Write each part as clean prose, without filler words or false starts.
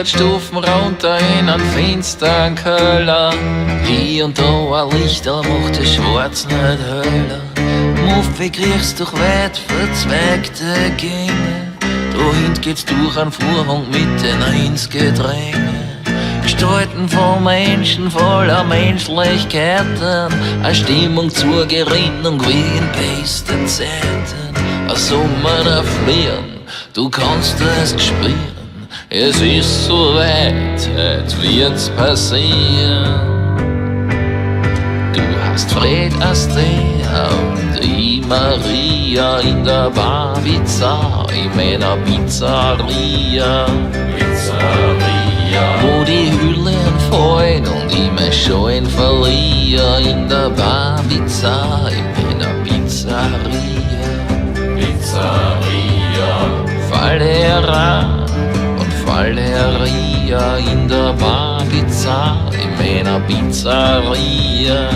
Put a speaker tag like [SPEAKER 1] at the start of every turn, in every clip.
[SPEAKER 1] 100 Stufen runter in einen finsteren Keller. Hier und da ein Lichter macht das Schwarz nicht heller. Muffe kriegst durch weit verzweigte Gänge. Dahin geht's durch einen Vorhang mitten ins Gedränge. Gestalten von Menschen voller Menschlichkeiten, eine Stimmung zur Gerinnung wie in besten Zeiten. Ein Sommer der Fliehen, du kannst es spüren. Es ist so weit, jetzt wird's passieren. Du hast Fred Astea und ich Maria in der Bar Pizza, in meiner Pizzeria. Wo die Hüllen fallen und ich mein Schein verliere, in der Bar Pizza, in meiner Pizzeria. Fallera und Falleria in der Bar Pizza, in meiner Pizzeria.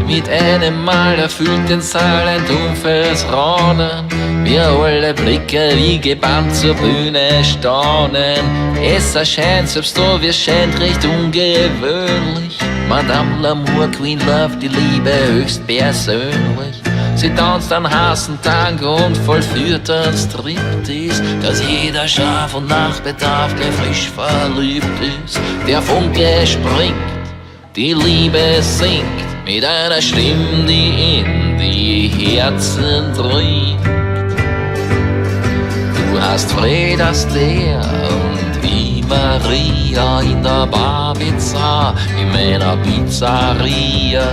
[SPEAKER 1] Mit einem Mal erfüllt den Saal ein dumpfes Raunen. Wir alle Blicke wie gebannt zur Bühne staunen. Es erscheint selbst da wie scheint recht ungewöhnlich. Madame Lamour, Queen Love, die Liebe höchst persönlich. Sie tanzt einen heißen Tango und vollführt einen Striptease, dass jeder Schaf und nach Bedarf gleich frisch verliebt ist. Der Funke springt, die Liebe singt, mit einer Stimme, die in die Herzen dringt. Du hast Fred Astaire und ich Maria in der Bar Pizza, in meiner Pizzeria.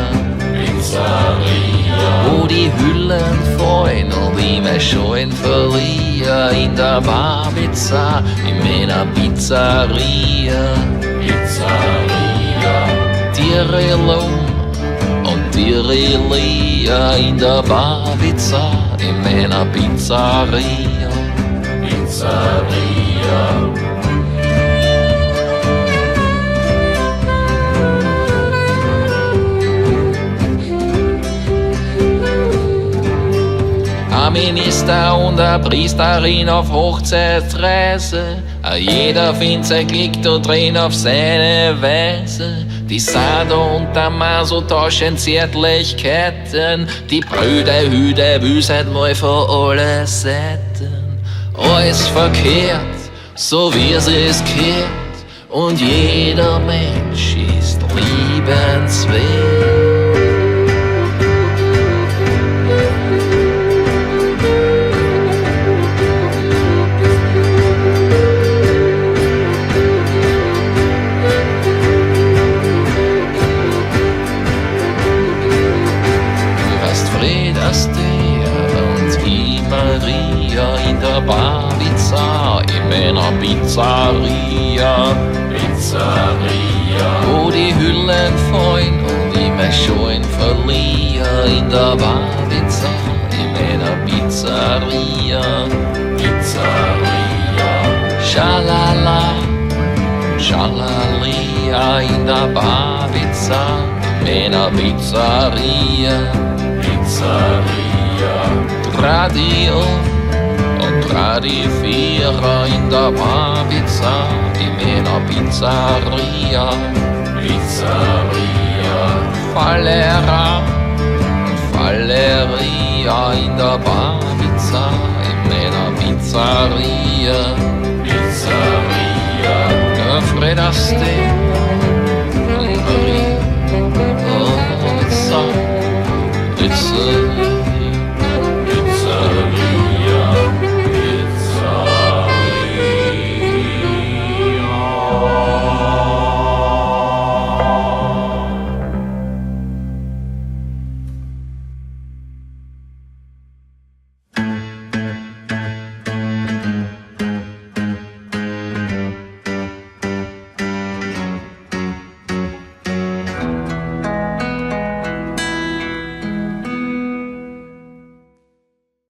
[SPEAKER 1] Wo die Hüllen fallen und ich mein Schein verliere, in der Bar Pizza, in meiner Pizzeria. Tirelum und Tirelia in der Bar Pizza, in meiner Pizzeria. Ein Minister und eine Priesterin auf Hochzeitsreise. Jeder findet sein Glück da drin auf seine Weise. Die Sado und der Maso tauschen Zärtlichkeiten. Die Brüder Hüde wüset mal von alle Seiten. Alles verkehrt, so wie es gehört. Und jeder Mensch ist liebenswert. In der Bar Pizza, in meiner Pizzeria. Wo die Hüllen fallen und ich mein Schein verliere, in der Bar Pizza, in meiner Pizzeria. Schalala, Schalalia in der Bar Pizza, in meiner Pizzeria. Radio und Radifierer in der Bar Pizza, in meiner Pizzeria. Fallera und Falleria in der Bar Pizza, in meiner Pizzeria. Fred Astaire